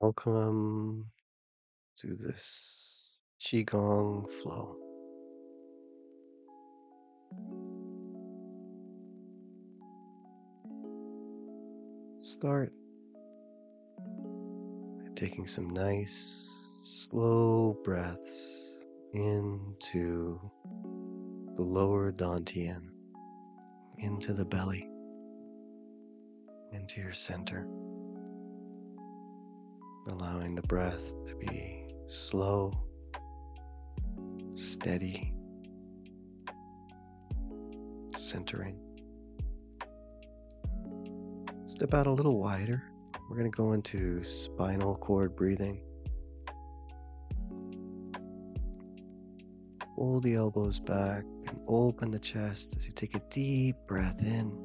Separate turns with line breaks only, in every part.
Welcome to this Qigong flow. Start by taking some nice, slow breaths into the lower dantian, into the belly, into your center, allowing the breath to be slow, steady, centering. Step out a little wider. We're going to go into spinal cord breathing. Pull the elbows back and open the chest as you take a deep breath in,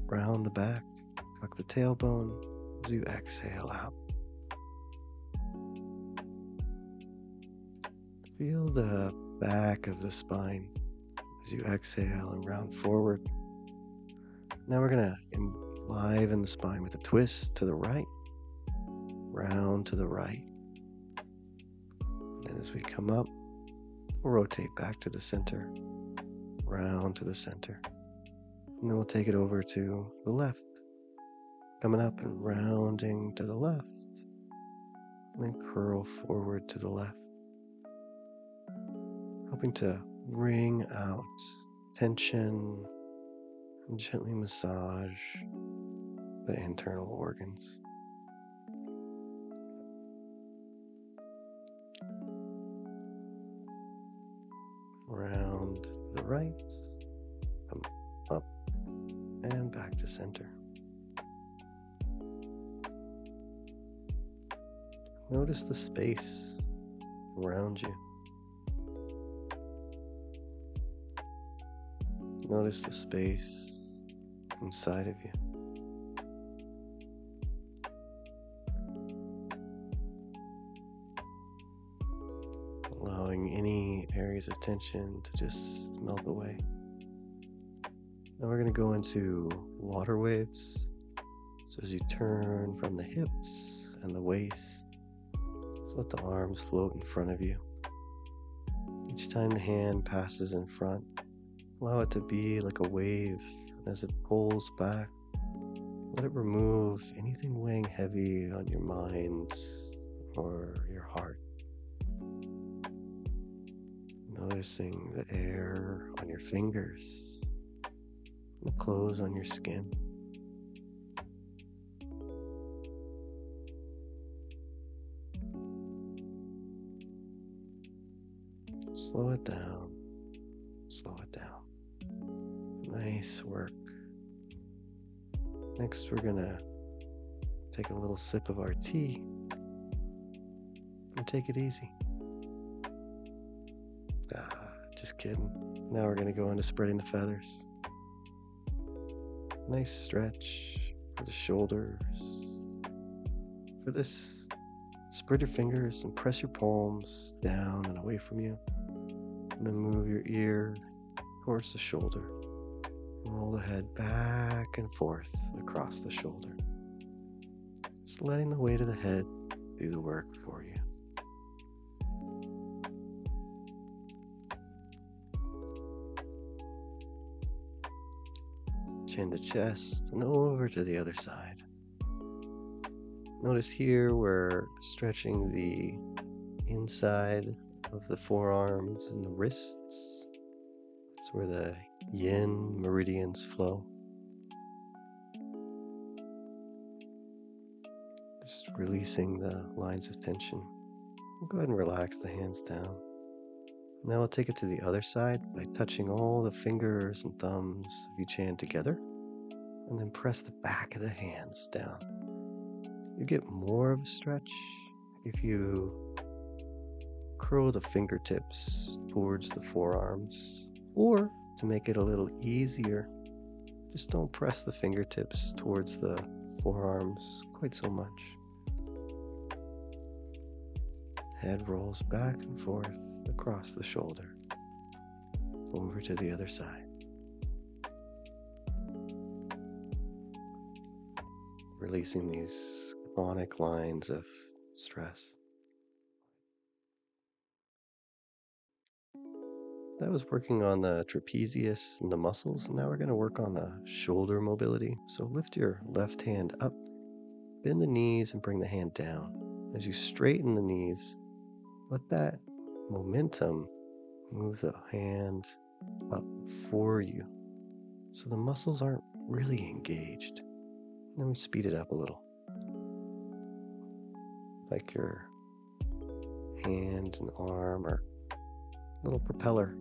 round the back, tuck the tailbone as you exhale out. Feel the back of the spine as you exhale and round forward. Now we're going to enliven the spine with a twist to the right, round to the right. And as we come up, we'll rotate back to the center, round to the center. And then we'll take it over to the left, coming up and rounding to the left, and then curl forward to the left, helping to wring out tension and gently massage the internal organs. Round to the right, come up and back to center. Notice the space around you. Notice the space inside of you. Allowing any areas of tension to just melt away. Now we're going to go into water waves. So as you turn from the hips and the waist, just let the arms float in front of you. Each time the hand passes in front, allow it to be like a wave, and as it pulls back, let it remove anything weighing heavy on your mind or your heart. Noticing the air on your fingers, the clothes on your skin. Slow it down, slow it down. Nice work. Next, we're gonna take a little sip of our tea and take it easy. Just kidding. Now we're gonna go into spreading the feathers. Nice stretch for the shoulders. For this, spread your fingers and press your palms down and away from you. And then move your ear towards the shoulder. Roll the head back and forth across the shoulder. Just letting the weight of the head do the work for you. Chin to chest and over to the other side. Notice here we're stretching the inside of the forearms and the wrists. That's where the yin meridians flow. Just releasing the lines of tension. Go ahead and relax the hands down. Now we'll take it to the other side by touching all the fingers and thumbs of each hand together, and then press the back of the hands down. You get more of a stretch if you curl the fingertips towards the forearms, or to make it a little easier, just don't press the fingertips towards the forearms quite so much. Head rolls back and forth across the shoulder, over to the other side. Releasing these chronic lines of stress. That was working on the trapezius and the muscles. Now we're going to work on the shoulder mobility. So lift your left hand up, bend the knees, and bring the hand down. As you straighten the knees, let that momentum move the hand up for you. So the muscles aren't really engaged. Then we speed it up a little. Like your hand and arm or little propeller.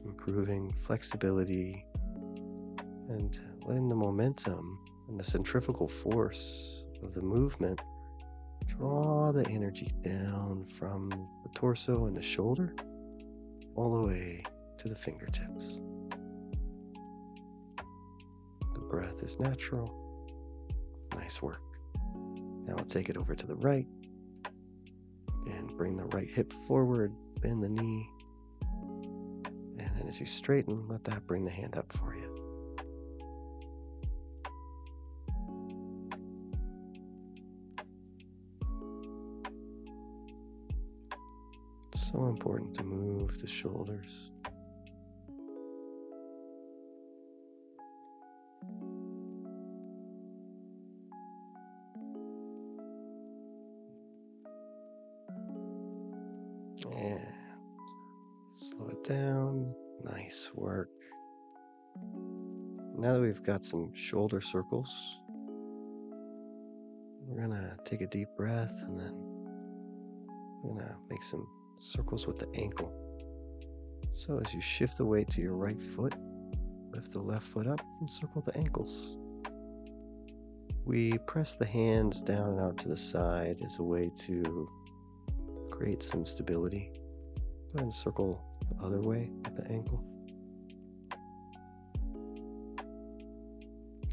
Improving flexibility and letting the momentum and the centrifugal force of the movement draw the energy down from the torso and the shoulder all the way to the fingertips. The breath is natural. Nice work. Now I'll take it over to the right and bring the right hip forward, bend the knee, and then as you straighten, let that bring the hand up for you. It's so important to move the shoulders. And slow it down. Nice work. Now that we've got some shoulder circles, we're gonna take a deep breath and then we're gonna make some circles with the ankle. So as you shift the weight to your right foot, lift the left foot up and circle the ankles. We press the hands down and out to the side as a way to create some stability. Go ahead and circle the other way with the ankle.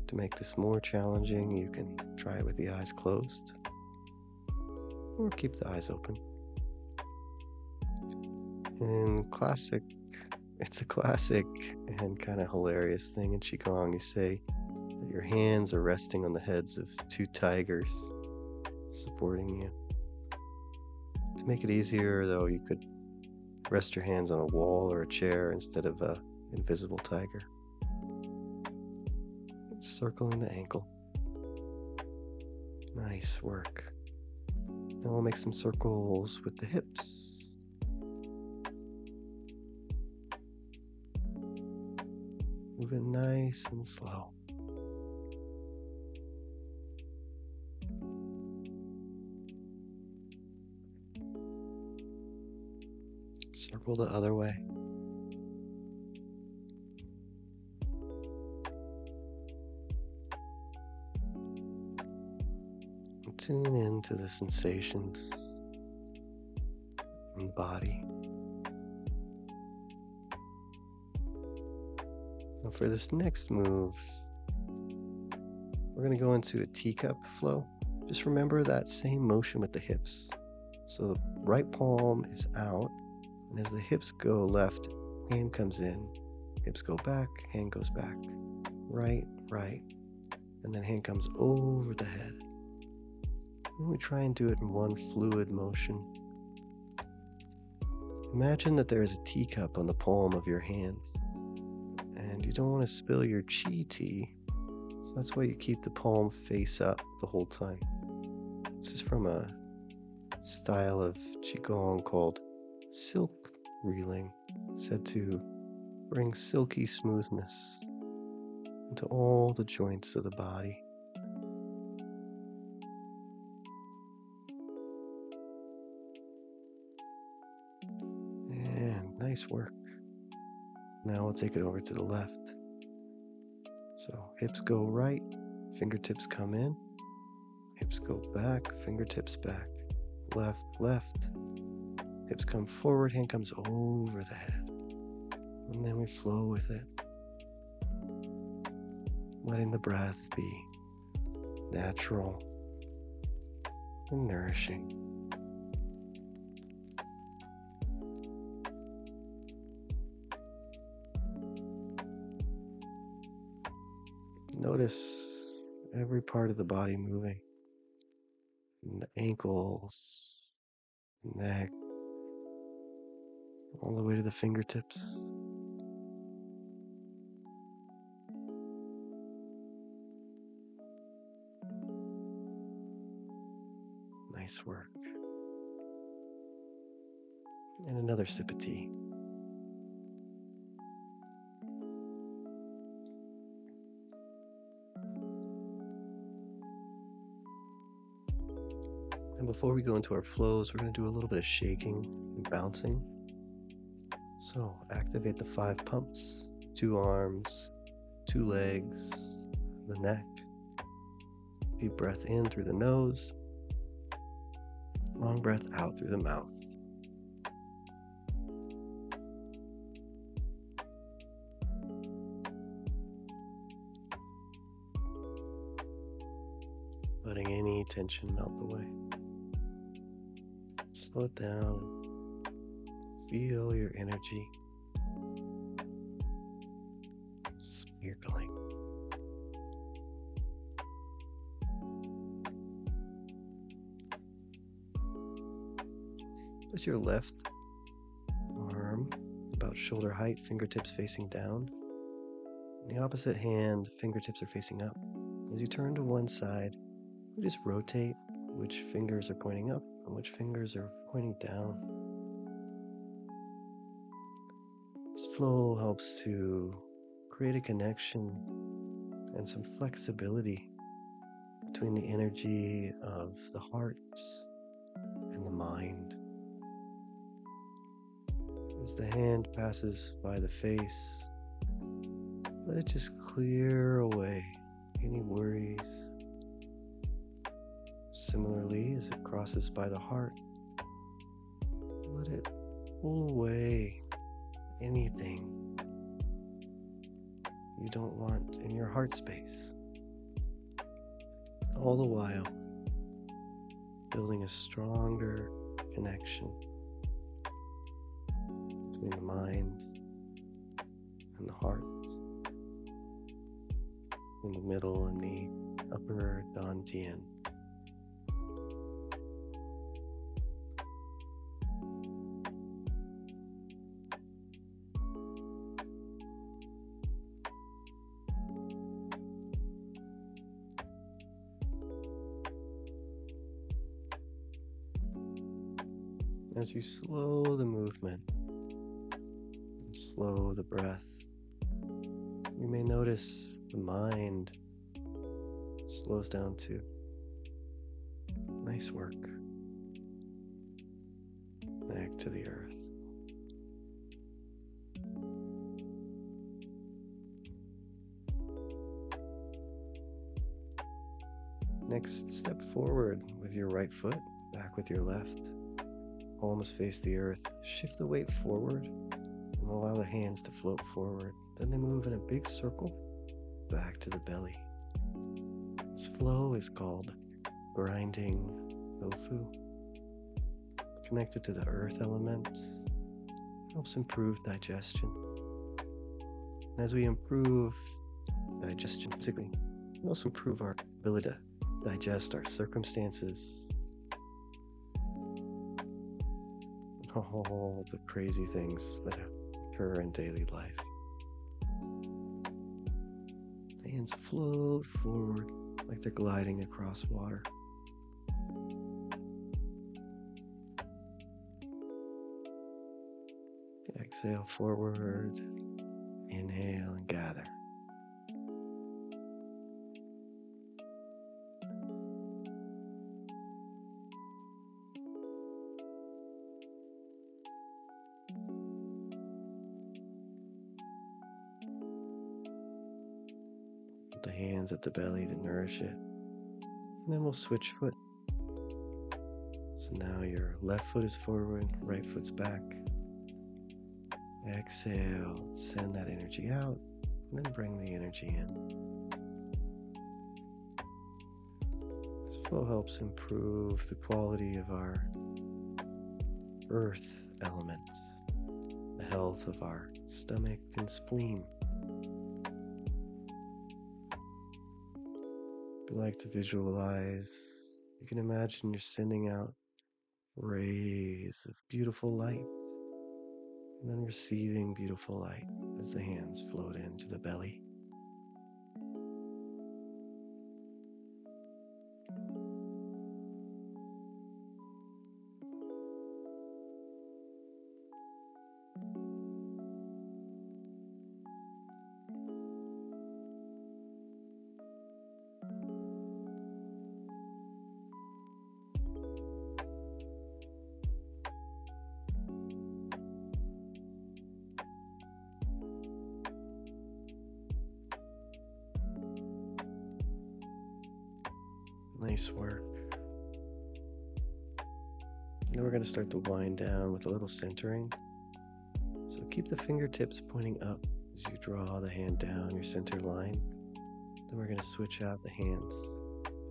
To make this more challenging, you can try it with the eyes closed or keep the eyes open. It's a classic and kind of hilarious thing in Qigong. You say that your hands are resting on the heads of two tigers supporting you. To make it easier, though, you could rest your hands on a wall or a chair instead of an invisible tiger. Circling the ankle. Nice work. Now we'll make some circles with the hips. Move it nice and slow. Circle the other way. Tune into the sensations in the body. Now for this next move, we're going to go into a teacup flow. Just remember that same motion with the hips. So the right palm is out, and as the hips go left, hand comes in, hips go back, hand goes back, right, right, and then hand comes over the head. And we try and do it in one fluid motion. Imagine that there is a teacup on the palm of your hands, and you don't want to spill your Qi tea, so that's why you keep the palm face up the whole time. This is from a style of Qi Gong called silk reeling, said to bring silky smoothness into all the joints of the body. And nice work. Now we'll take it over to the left. So hips go right, fingertips come in, hips go back, fingertips back, left, left, hips come forward, hand comes over the head, and then we flow with it, letting the breath be natural and nourishing. Notice every part of the body moving. From the ankles, neck, all the way to the fingertips. Nice work. And another sip of tea. And before we go into our flows, we're going to do a little bit of shaking and bouncing. So activate the 5 pumps, 2 arms, 2 legs, the neck. Deep breath in through the nose. Long breath out through the mouth. Letting any tension melt away. Slow it down. Feel your energy sparkling. Put your left arm about shoulder height, fingertips facing down. In the opposite hand, fingertips are facing up. As you turn to one side, you just rotate which fingers are pointing up and which fingers are pointing down. This flow helps to create a connection and some flexibility between the energy of the heart and the mind. As the hand passes by the face, let it just clear away any worries. Similarly, as it crosses by the heart, let it pull away anything you don't want in your heart space. All the while, building a stronger connection between the mind and the heart, in the middle and the upper dantian. As you slow the movement and slow the breath, you may notice the mind slows down too. Nice work. Back to the earth. Next, step forward with your right foot, back with your left. Palms face the earth. Shift the weight forward and allow the hands to float forward. Then they move in a big circle back to the belly. This flow is called Grinding Tofu. Connected to the earth element, helps improve digestion. And as we improve digestion physically, we also improve our ability to digest our circumstances, all the crazy things that occur in daily life. Hands float forward like they're gliding across water. Exhale forward, inhale and gather. Put the hands at the belly to nourish it. And then we'll switch foot. So now your left foot is forward, right foot's back. Exhale, send that energy out, and then bring the energy in. This flow helps improve the quality of our earth elements, the health of our stomach and spleen. If you like to visualize, you can imagine you're sending out rays of beautiful light and then receiving beautiful light as the hands float into the belly. Nice work. Now we're going to start to wind down with a little centering. So keep the fingertips pointing up as you draw the hand down your center line. Then we're going to switch out the hands.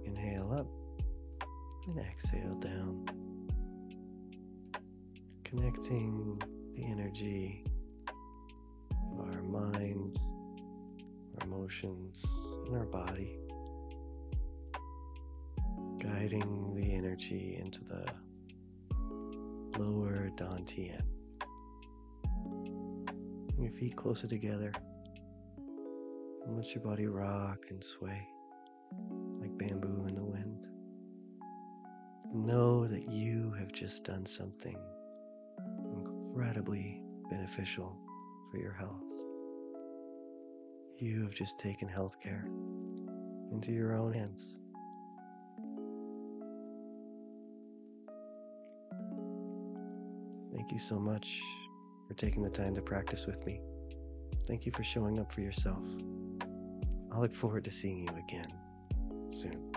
Inhale up and exhale down. Connecting the energy of our mind, our emotions, and our body. Guiding the energy into the lower dantian. Your feet closer together. And let your body rock and sway like bamboo in the wind. Know that you have just done something incredibly beneficial for your health. You have just taken healthcare into your own hands. Thank you so much for taking the time to practice with me. Thank you for showing up for yourself. I'll look forward to seeing you again soon.